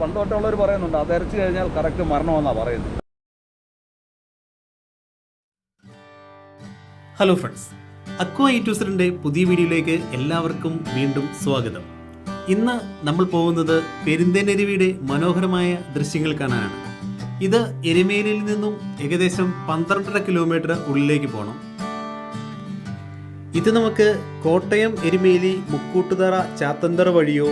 പണ്ട് തൊട്ടുള്ളവർ പറയുന്നുണ്ട് അത് അരച്ചു കഴിഞ്ഞാൽ കറക്റ്റ് മരണമെന്നാണ് പറയുന്നത്. ഹലോ ഫ്രണ്ട്സ്, അക്വ ഈറ്റൂസറിൻ്റെ പുതിയ വീഡിയോയിലേക്ക് എല്ലാവർക്കും വീണ്ടും സ്വാഗതം. ഇന്ന് നമ്മൾ പോകുന്നത് പെരുന്തേനരുവിയുടെ മനോഹരമായ ദൃശ്യങ്ങൾ കാണാനാണ്. ഇത് എരുമേലിയിൽ നിന്നും ഏകദേശം 12.5 കിലോമീറ്റർ ഉള്ളിലേക്ക് പോകണം. ഇത് നമുക്ക് കോട്ടയം എരുമേലി മുക്കൂട്ടുതറ ചാത്തന്തറ വഴിയോ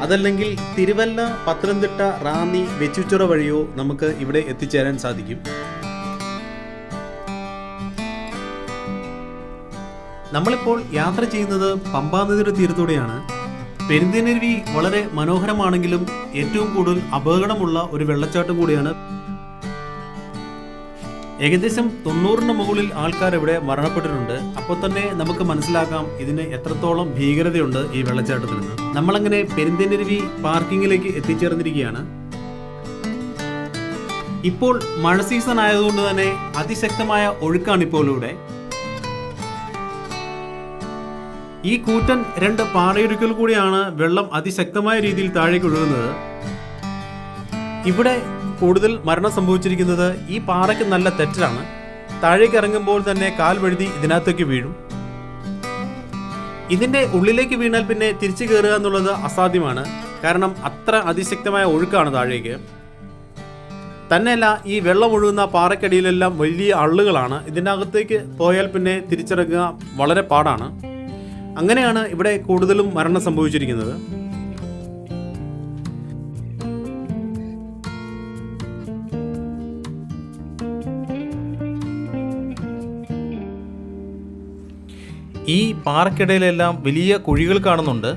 അതല്ലെങ്കിൽ തിരുവല്ല പത്തനംതിട്ട റാന്നി വെച്ചുച്ചിറ വഴിയോ നമുക്ക് ഇവിടെ എത്തിച്ചേരാൻ സാധിക്കും. നമ്മളിപ്പോൾ യാത്ര ചെയ്യുന്നത് പമ്പാനദിയുടെ തീരത്തൂടെയാണ്. പെരുന്തേനരുവി വളരെ മനോഹരമാണെങ്കിലും ഏറ്റവും കൂടുതൽ അപകടമുള്ള ഒരു വെള്ളച്ചാട്ടം കൂടിയാണ്. ഏകദേശം 90ന് മുകളിൽ ആൾക്കാർ ഇവിടെ മരണപ്പെട്ടിട്ടുണ്ട്. അപ്പോൾ തന്നെ നമുക്ക് മനസ്സിലാക്കാം ഇതിന് എത്രത്തോളം ഭീകരതയുണ്ട് ഈ വെള്ളച്ചാട്ടത്തിൽ നിന്ന്. നമ്മളങ്ങനെ പെരുന്തേനരുവി പാർക്കിങ്ങിലേക്ക് എത്തിച്ചേർന്നിരിക്കുകയാണ്. ഇപ്പോൾ മഴ സീസൺ ആയതുകൊണ്ട് തന്നെ അതിശക്തമായ ഒഴുക്കാണ് ഇപ്പോൾ ഇവിടെ. ഈ കൂറ്റൻ 2 പാറയിടുക്കിൽ കൂടിയാണ് വെള്ളം അതിശക്തമായ രീതിയിൽ താഴേക്ക് ഒഴുകുന്നത്. ഇവിടെ കൂടുതൽ മരണം സംഭവിച്ചിരിക്കുന്നത് ഈ പാറയ്ക്ക് നല്ല തെറ്റാണ്. താഴേക്ക് ഇറങ്ങുമ്പോൾ തന്നെ കാൽ വഴുതി ഇതിനകത്തേക്ക് വീഴും. ഇതിൻ്റെ ഉള്ളിലേക്ക് വീണാൽ പിന്നെ തിരിച്ചു കയറുക എന്നുള്ളത് അസാധ്യമാണ്. കാരണം അത്ര അതിശക്തമായ ഒഴുക്കാണ് താഴേക്ക്. തന്നെയല്ല, ഈ വെള്ളം ഒഴുകുന്ന പാറയ്ക്കടിയിലെല്ലാം വലിയ അള്ളുകളാണ്. ഇതിൻ്റെ അകത്തേക്ക് പോയാൽ പിന്നെ തിരിച്ചിറങ്ങുക വളരെ പാടാണ്. അങ്ങനെയാണ് ഇവിടെ കൂടുതലും മരണം സംഭവിച്ചിരിക്കുന്നത്. ഈ പാറക്കിടയിലെല്ലാം വലിയ കുഴികൾ കാണുന്നുണ്ട്.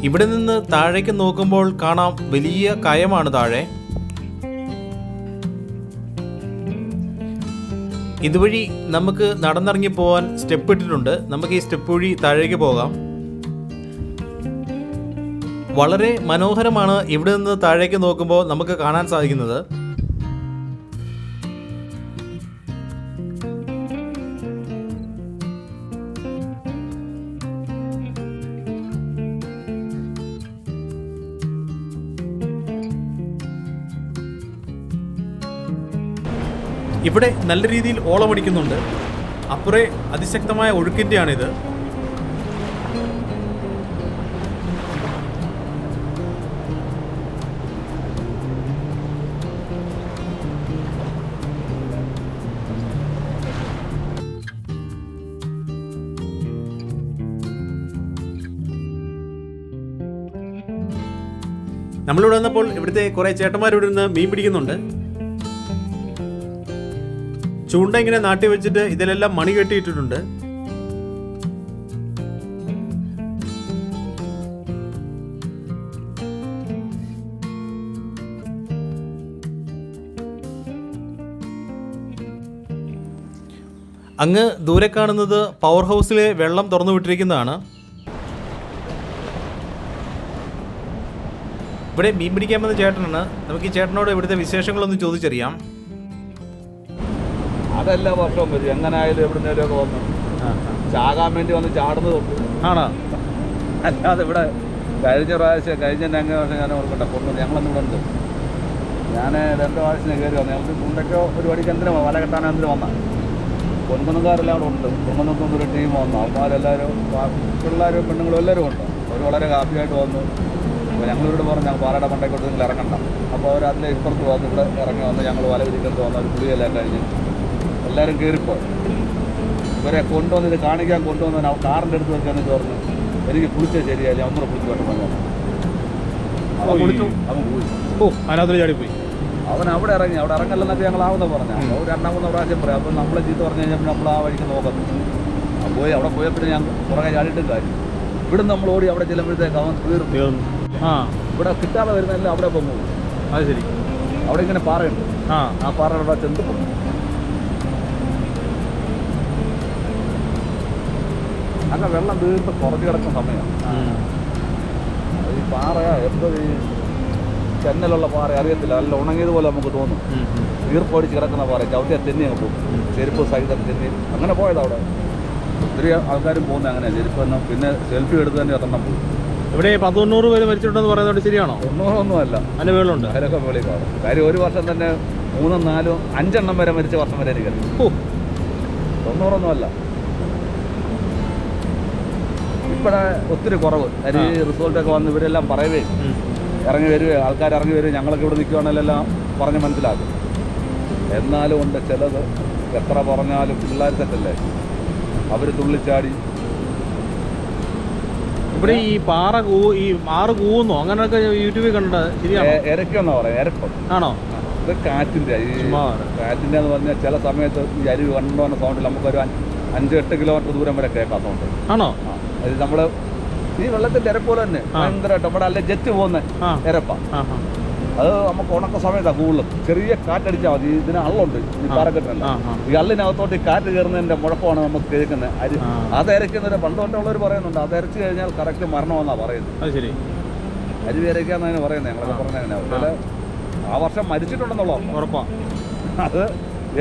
ഇവിടെ നിന്ന് താഴേക്ക് നോക്കുമ്പോൾ കാണാം വലിയ കയമാണ് താഴെ. ഇതുവഴി നമുക്ക് നടന്നിറങ്ങി പോകാൻ സ്റ്റെപ്പ് ഇട്ടിട്ടുണ്ട്. നമുക്ക് ഈ സ്റ്റെപ്പ് വഴി താഴേക്ക് പോകാം. വളരെ മനോഹരമാണ് ഇവിടെ നിന്ന് താഴേക്ക് നോക്കുമ്പോൾ നമുക്ക് കാണാൻ സാധിക്കുന്നത്. ഇവിടെ നല്ല രീതിയിൽ ഓളമടിക്കുന്നുണ്ട്. അപ്പുറേ അതിശക്തമായ ഒഴുക്കിൻ്റെയാണിത്. നമ്മളിവിടെ വന്നപ്പോൾ ഇവിടുത്തെ കുറേ ചേട്ടന്മാർ ഇവിടെ നിന്ന് മീൻ പിടിക്കുന്നുണ്ട്. ചൂണ്ട ഇങ്ങനെ നാട്ടി വെച്ചിട്ട് ഇതിലെല്ലാം മണി കെട്ടിയിട്ടിട്ടുണ്ട്. അങ്ങ് ദൂരെ കാണുന്നത് പവർ ഹൗസിലെ വെള്ളം തുറന്നു വിട്ടിരിക്കുന്നതാണ്. ഇവിടെ മീൻ പിടിക്കാൻ വന്ന ചേട്ടനാണ്. നമുക്ക് ഈ ചേട്ടനോട് ഇവിടുത്തെ വിശേഷങ്ങളൊന്ന് ചോദിച്ചറിയാം. അതെല്ലാ വർഷവും വരും. എങ്ങനെയായാലും എവിടുന്നേലുമൊക്കെ വന്ന് ചാകാൻ വേണ്ടി വന്ന് ചാടുന്നതുണ്ട്. ആണോ? അല്ലാതെ ഇവിടെ കഴിഞ്ഞ പ്രാവശ്യം ഞാൻ ഓർക്കട്ടെ കൊണ്ടു ഞങ്ങളൊന്നും ഇവിടെ ഉണ്ട്. ഞാൻ 2 പ്രാവശ്യം കയറി വന്നു. ഞങ്ങൾക്ക് ചൂണ്ടയ്ക്കോ ഒരു പടിക്ക് എന്തിനും വല കെട്ടാൻ എന്തിനും വന്നാൽ പൊൻകുന്നക്കാരെല്ലാം അവിടെ ഉണ്ട്. പൊൻകുന്നത്തുനിന്ന് ഒരു ടീം വന്നു. അവന്മാരെല്ലാവരും പിള്ളേരും പെണ്ണുങ്ങളും എല്ലാവരും ഉണ്ട്. അവർ വളരെ ഹാപ്പിയായിട്ട് വന്നു. അപ്പോൾ ഞങ്ങളിവിടെ പറഞ്ഞു ഞങ്ങൾ പാറയുടെ മണ്ടയ്ക്കോട്ട് നിങ്ങൾ ഇറങ്ങണ്ട. അപ്പോൾ അവർ അതിലെ ഇപ്പുറത്ത് വന്ന് ഇവിടെ ഇറങ്ങി വന്ന് ഞങ്ങൾ വല വിരിക്കുന്നത് വന്ന് ഒരു കുളിയെല്ലാം കഴിഞ്ഞ് എല്ലാവരും കയറിപ്പോയി. ഇവരെ കൊണ്ടുവന്ന് ഇത് കാണിക്കാൻ കൊണ്ടുവന്ന് കാറിൻ്റെ അടുത്ത് വെക്കാന്ന് പറഞ്ഞു. എനിക്ക് കുളിച്ചാൽ ശരിയായില്ല, ഒന്നര കുളിച്ച് വേണ്ട പറഞ്ഞു. അവൻ കുളിച്ചു. അതിനകത്ത് ചാടിപ്പോയി. അവൻ അവിടെ ഇറങ്ങി. അവിടെ ഇറങ്ങല്ലെന്നൊക്കെ ഞങ്ങളാവുന്ന പറഞ്ഞു. അവർ 2-3 പ്രാവശ്യം പറയാം. അപ്പോൾ നമ്മളെ ചീത്ത പറഞ്ഞു കഴിഞ്ഞാൽ നമ്മൾ ആ വഴിക്ക് നോക്കുന്നു. പോയി അവിടെ പോയപ്പോൾ ഞാൻ പുറകെ ചാടിയിട്ടും കാര്യം. ഇവിടെ നമ്മൾ ഓടി അവിടെ ചെല്ലുമ്പോഴത്തേക്ക് അവൻ തീർന്നു. ഇവിടെ കിട്ടാതെ വരുന്നതെല്ലാം അവിടെ പോകും. അത് ശരി. അവിടെ ഇങ്ങനെ പാറയുണ്ട്. ആ പാറയുടെ ചെന്ത് പോകും. അങ്ങനെ വെള്ളം തീർത്ത് കുറച്ച് കിടക്കുന്ന സമയമാണ്. ഈ പാറ എന്തോ ഈ ചെന്നലുള്ള പാറ അറിയത്തില്ല, നല്ല ഉണങ്ങിയതുപോലെ നമുക്ക് തോന്നും. ഈർപ്പൊടിച്ച് കിടക്കുന്ന പാറ ചവിട്ടിയാൽ തെന്നി അങ്ങ് പോകും, ചെരുപ്പ് സഹിതം തെന്നി. അങ്ങനെ പോയത് അവിടെ ഒത്തിരി ആൾക്കാരും പോകുന്നത് അങ്ങനെയാണ്. ചെരുപ്പ് പിന്നെ സെൽഫി എടുത്ത് തന്നെ എത്തണം പോകും. ഇവിടെ 190 പേര് മരിച്ചിട്ടുണ്ടെന്ന് പറയുന്നത് ശരിയാണോ? 90 അല്ല, അതിന് മേളുണ്ട്. അതിലൊക്കെ മേളിൽ കാണും. കാര്യം ഒരു വർഷം തന്നെ 3, 4, 5 വരെ മരിച്ച വർഷം വരെ എനിക്ക് 90 അല്ല. ഇപ്പോഴേ ഒത്തിരി കുറവ്. അരി റിസോർട്ടൊക്കെ വന്ന് ഇവരെല്ലാം പറയുകയും ഇറങ്ങി വരികയും ആൾക്കാർ ഇറങ്ങി വരികയും ഞങ്ങളൊക്കെ ഇവിടെ നിൽക്കുകയാണെല്ലാം പറഞ്ഞ് മനസ്സിലാക്കും. എന്നാലും ഉണ്ട് ചിലത് എത്ര പറഞ്ഞാലും പിള്ളേർ തെറ്റല്ലേ, അവർ തുള്ളിച്ചാടി. ഇവിടെ ഈ പാറ ഈ ആറ് കൂവുന്നോ അങ്ങനെയൊക്കെ യൂട്യൂബിൽ കണ്ടിട്ട് ശരിയാണോ? എരക്കെന്നാ പറയാം, എരപ്പം ആണോ? ഇത് കാറ്റിൻ്റെ കാറ്റിൻ്റെ എന്ന് പറഞ്ഞാൽ ചില സമയത്ത് ഈ അരി കണ്ടുവന്ന സൗണ്ടിൽ നമുക്കൊരു 5-8 കിലോമീറ്റർ ദൂരം വരെ കേൾക്കാം സൗണ്ട്. ആണോ? അത് നമ്മൾ ഈ വെള്ളത്തിൻ്റെ എരപ്പോലെ തന്നെ ഭയങ്കരമായിട്ട് നമ്മുടെ അല്ലെ ജെറ്റ് പോകുന്ന എരപ്പ. അത് നമുക്ക് ഉണക്ക സമയത്താണ് കൂടുതലും. ചെറിയ കാറ്റടിച്ചാൽ മതി. ഇതിന് അള്ളുണ്ട് ഈ പാറക്കെട്ടിനല്ല. ഈ അള്ളിനകത്തോട്ട് ഈ കാറ്റ് കയറുന്നതിൻ്റെ മുഴക്കമാണ് നമുക്ക് കേൾക്കുന്നത്. അരി അത് ഇരയ്ക്കുന്നവരെ പണ്ടുതൊട്ടുള്ളവർ പറയുന്നുണ്ട്, അത് ഇരച്ച് കഴിഞ്ഞാൽ കറക്റ്റ് മരണമെന്നാണ് പറയുന്നത്. ശരി, അരി ഇരയ്ക്കാന്നാണ് പറയുന്നത്. ഞങ്ങളൊക്കെ പറഞ്ഞങ്ങനെ അതുപോലെ ആ വർഷം മരിച്ചിട്ടുണ്ടെന്നുള്ള ഉറപ്പാണ്. അത്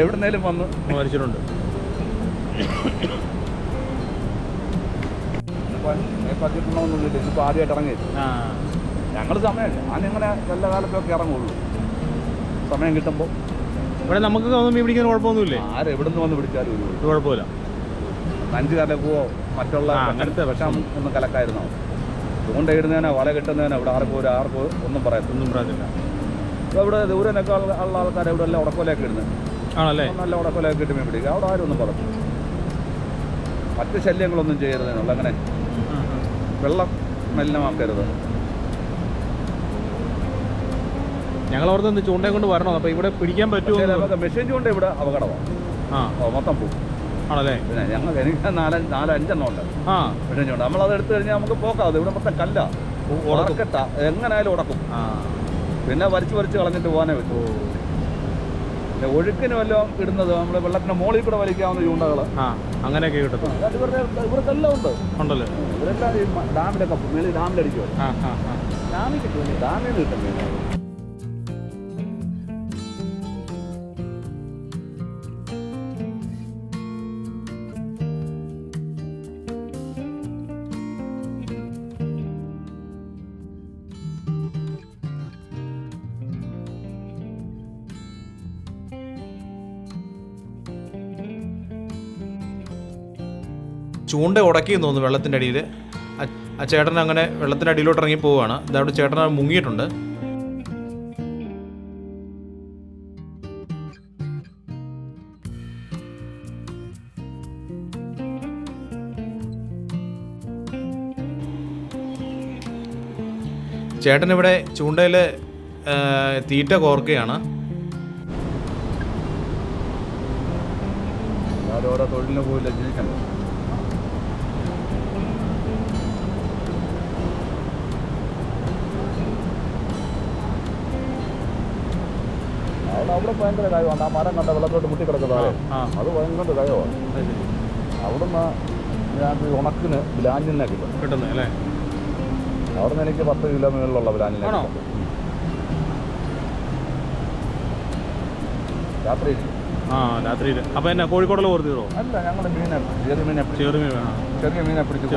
എവിടുന്നേലും വന്ന് മരിച്ചിട്ടുണ്ട്. പറ്റിട്ടുണ്ടോന്നൊന്നുമില്ല. ഇതിപ്പോൾ ആദ്യമായിട്ട് ഇറങ്ങി ഞങ്ങൾ സമയം ഞാനിങ്ങനെ എല്ലാ കാലത്തൊക്കെ ഇറങ്ങുള്ളൂ സമയം കിട്ടുമ്പോൾ. ഇവിടെ നമുക്ക് മീൻ പിടിക്കാൻ കുഴപ്പമൊന്നുമില്ലേ? ആരെവിടെ നിന്ന് വന്ന് പിടിച്ചാലും ഒരു കുഴപ്പമില്ല. 5 കലക്കുവോ മറ്റുള്ള അങ്ങനത്തെ വിഷം ഒന്ന് കലക്കായിരുന്നോ? ചൂണ്ടയിടുന്നതിനോ വല കിട്ടുന്നതിനോ ഇവിടെ ആർക്കും ഒന്നും പറയത്തില്ല. ഇപ്പോൾ ഇവിടെ ദൂരനൊക്കെ ഉള്ള ആൾക്കാർ ഇവിടെ എല്ലാം ഉടക്കൊലയൊക്കെ ഇടുന്നത് ആണല്ലേ? നല്ല ഉടക്കൊലയൊക്കെ ഇട്ട് മീൻ പിടിക്കുക. അവിടെ ആരും ഒന്നും പറഞ്ഞു. മറ്റ് ശല്യങ്ങളൊന്നും ചെയ്യരുതെന്നുള്ള അങ്ങനെ വെള്ളം മലിനമാക്കരുത്. ഞങ്ങൾ ഓർത്ത് ചൂണ്ടയെ കൊണ്ട് വരണം. അപ്പോൾ ഇവിടെ പിടിക്കാൻ പറ്റുമോ? നമുക്ക് മെഷീൻ ചൂണ്ട ഇവിടെ അപകടമാണ്. മൊത്തം പോകും. ആണല്ലേ? പിന്നെ എനിക്ക് 4-5 ഉണ്ട് മെഷീൻ ചൂണ്ട. നമ്മളത് എടുത്തു കഴിഞ്ഞാൽ നമുക്ക് പോക്കാതെ. ഇവിടെ മൊത്തം കല്ല ഉടക്കട്ട എങ്ങനെയായാലും ഉടക്കും. പിന്നെ വലിച്ച് കളഞ്ഞിട്ട് പോകാനേ പറ്റൂ. പിന്നെ ഒഴുക്കിന് വല്ലതും ഇടുന്നത് നമ്മൾ വെള്ളത്തിന് മുകളിൽ കൂടെ വലിക്കാവുന്ന ചൂണ്ടകൾ അങ്ങനെയൊക്കെ കിട്ടും. ഇവർക്കെല്ലാം ഉണ്ടല്ലോ. ഇവരെല്ലാം ഈ ഡാമിലൊക്കെ മേളിൽ ഡാമിലടിക്കുമോ? ഡാമിൽ കിട്ടും. ഡാമിൽ നിന്ന് കിട്ടും മീൻ. ചൂണ്ട ഉടക്കിയെന്ന് തോന്നുന്നു വെള്ളത്തിൻ്റെ അടിയിൽ. ആ ചേട്ടൻ അങ്ങനെ വെള്ളത്തിൻ്റെ അടിയിലോട്ട് ഇറങ്ങി പോവുകയാണ്. ഇതവിടെ ചേട്ടൻ മുങ്ങിയിട്ടുണ്ട്. ചേട്ടനിവിടെ ചൂണ്ടയിൽ തീറ്റ കോർക്കുകയാണ്. ഓരോ തൊഴിലിന് പോയില്ല ജീവിക്കണ്ടേ. അവിടെ ഭയങ്കര കാര്യമാണ്. ആ മരം കണ്ട വെള്ളത്തോട്ട് മുട്ടിക്കിടക്കുന്നത് അത് ഭയങ്കര കാര്യമാണ്. അവിടുന്ന് ഞാൻ ഉണക്കിന് ബ്ലാഞ്ചിനെ കിട്ടുന്നത് അല്ലേ? അവിടുന്ന് എനിക്ക് 10 കിലോ മുകളിലുള്ള ബ്ലാഞ്ചിനെ രാത്രിയിൽ. രാത്രിയിൽ. അപ്പോൾ എന്നാ കോഴിക്കോടുള്ള ഓർത്തിയോ? അല്ല, ഞങ്ങൾ ചെറിയ മീനെ പിടിച്ച്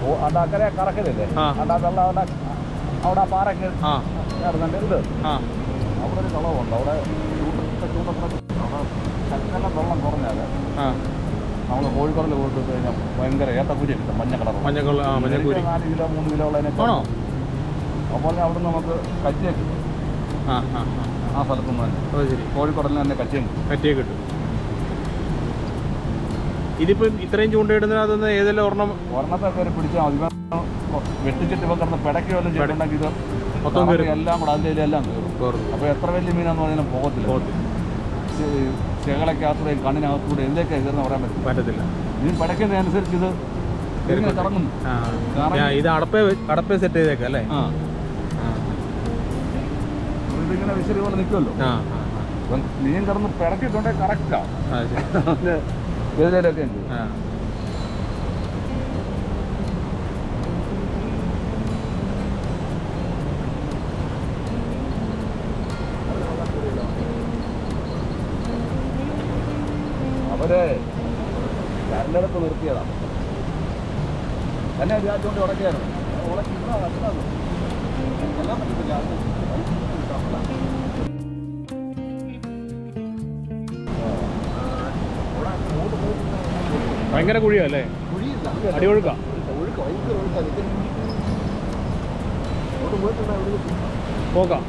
അവിടെ അക്കരെ കറക്കലില്ലേ? അവിടെ വെള്ളം അവിടെ പാറയ്ക്ക് ഇത് അവിടെ ഒരു കളവുണ്ട്. അവിടെ ചൂണ്ടെല്ലാം വെള്ളം കുറഞ്ഞാൽ നമ്മൾ കോഴിക്കോടിൽ പോയിട്ട് കഴിഞ്ഞാൽ ഭയങ്കര ഏത്തക്കൂരി കിട്ടും. മഞ്ഞ കളർ 4 കിലോ 3 കിലോ ഉള്ളതിനൊക്കെ. അപ്പോൾ അവിടെ നമുക്ക് കച്ചിയെ കിട്ടും. ആ സ്ഥലത്തുനിന്ന് തന്നെ കോഴിക്കോടിൽ തന്നെ കച്ചിയെ കിട്ടും. ഇതിപ്പം ഇത്രയും ചൂണ്ടയിടുന്നതിനകത്ത് ഏതെല്ലാം ഒരെണ്ണത്തെ കയറി പിടിച്ചാൽ മതി. വെട്ടിച്ചിട്ട് ഇപ്പം കിടന്ന് പിടയ്ക്ക് വല്ലതും ചെയ്തിട്ടുണ്ടെങ്കിൽ ഇത് മൊത്തം എല്ലാം കൂടെ അതിൻ്റെ എല്ലാം കയറും. അപ്പോൾ എത്ര വലിയ മീനാന്ന് പറഞ്ഞാലും പോകത്തില്ല. ചെകളക്കകത്തൂടെയും കണ്ണിനകത്തൂടെ എന്തൊക്കെ കയറുന്ന പറയാൻ പറ്റത്തില്ല. മീൻ പിടയ്ക്കുന്നതനുസരിച്ച് ഇത് ഇങ്ങനെ കറങ്ങുന്നു. ഇത് അടപ്പേ സെറ്റ് ചെയ്തേക്കാം അല്ലേ? ഇതിങ്ങനെ വിശരി പോലെ നിൽക്കുമല്ലോ. മീൻ കിടന്ന് പിടക്കിയിട്ടുണ്ടെങ്കിൽ കറക്റ്റാണ്. ഇതിലൊക്കെ ഉണ്ട്. അവര് രണ്ടിടത്ത് നിർത്തിയതാണ്. തന്നെ വിചാരിച്ചുകൊണ്ട് ഉടക്കിയായിരുന്നു. എല്ലാം പറ്റത്തില്ല. ഭയങ്കര കുഴിയോ അല്ലേ? അടിയൊഴുക്കാ. പോകാം.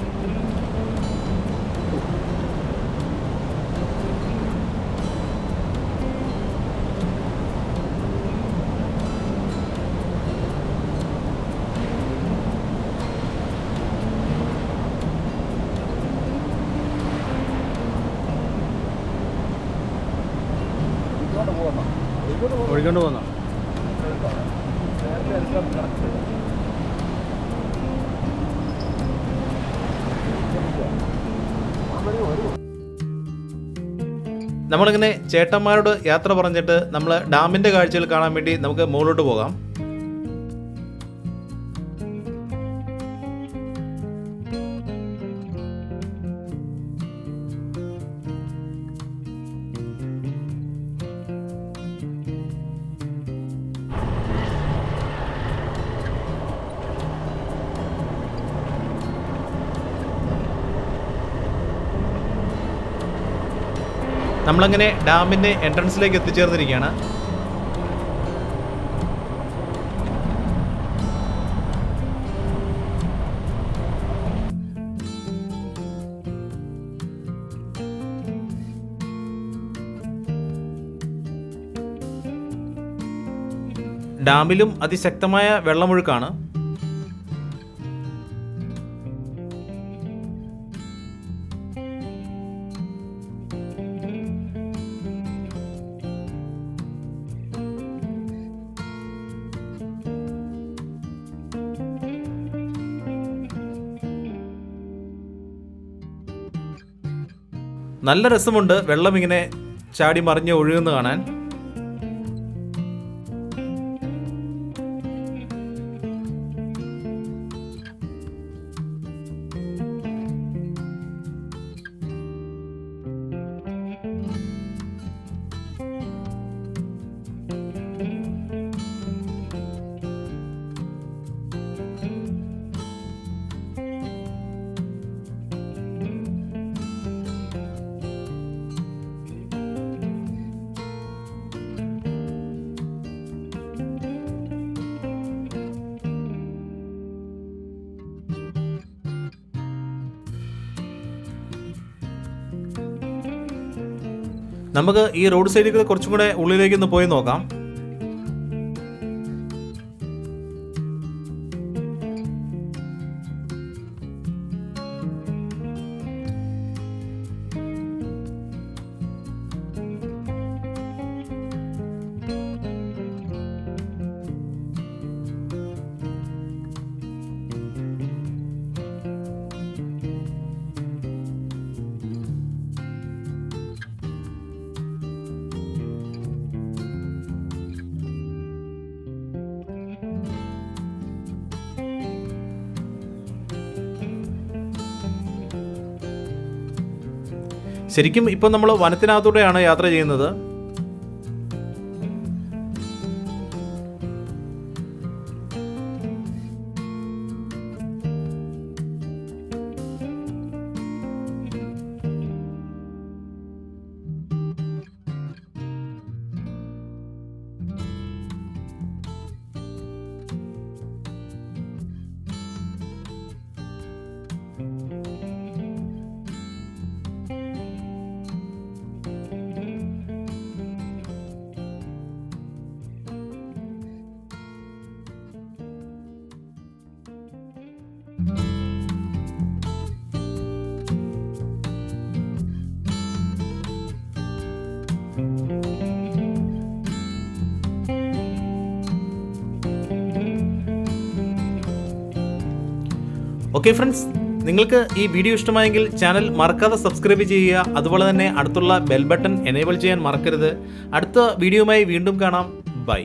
ഒഴിക്കൊണ്ട് പോന്നോ? നമ്മളിങ്ങനെ ചേട്ടന്മാരോട് യാത്ര പറഞ്ഞിട്ട് നമ്മൾ ഡാമിൻ്റെ കാഴ്ചകൾ കാണാൻ വേണ്ടി നമുക്ക് മുകളിലോട്ട് പോകാം. നമ്മളങ്ങനെ ഡാമിൻ്റെ എൻട്രൻസിലേക്ക് എത്തിച്ചേർന്നിരിക്കുകയാണ്. ഡാമിലും അതിശക്തമായ വെള്ളമൊഴുക്കാണ്. നല്ല രസമുണ്ട് വെള്ളം ഇങ്ങനെ ചാടി മറിഞ്ഞ് ഒഴുകുന്ന കാണാൻ. നമുക്ക് ഈ റോഡ് സൈഡിൽ കുറച്ചും കൂടെ ഉള്ളിലേക്ക് ഒന്ന് പോയി നോക്കാം. ശരിക്കും ഇപ്പം നമ്മൾ വനത്തിനകത്തൂടെയാണ് യാത്ര ചെയ്യുന്നത്. ഓക്കെ ഫ്രണ്ട്സ്, നിങ്ങൾക്ക് ഈ വീഡിയോ ഇഷ്ടമായെങ്കിൽ ചാനൽ മറക്കാതെ സബ്സ്ക്രൈബ് ചെയ്യുക. അതുപോലെ തന്നെ അടുത്തുള്ള ബെൽ ബട്ടൺ എനേബിൾ ചെയ്യാൻ മറക്കരുത്. അടുത്ത വീഡിയോയുമായി വീണ്ടും കാണാം. ബൈ.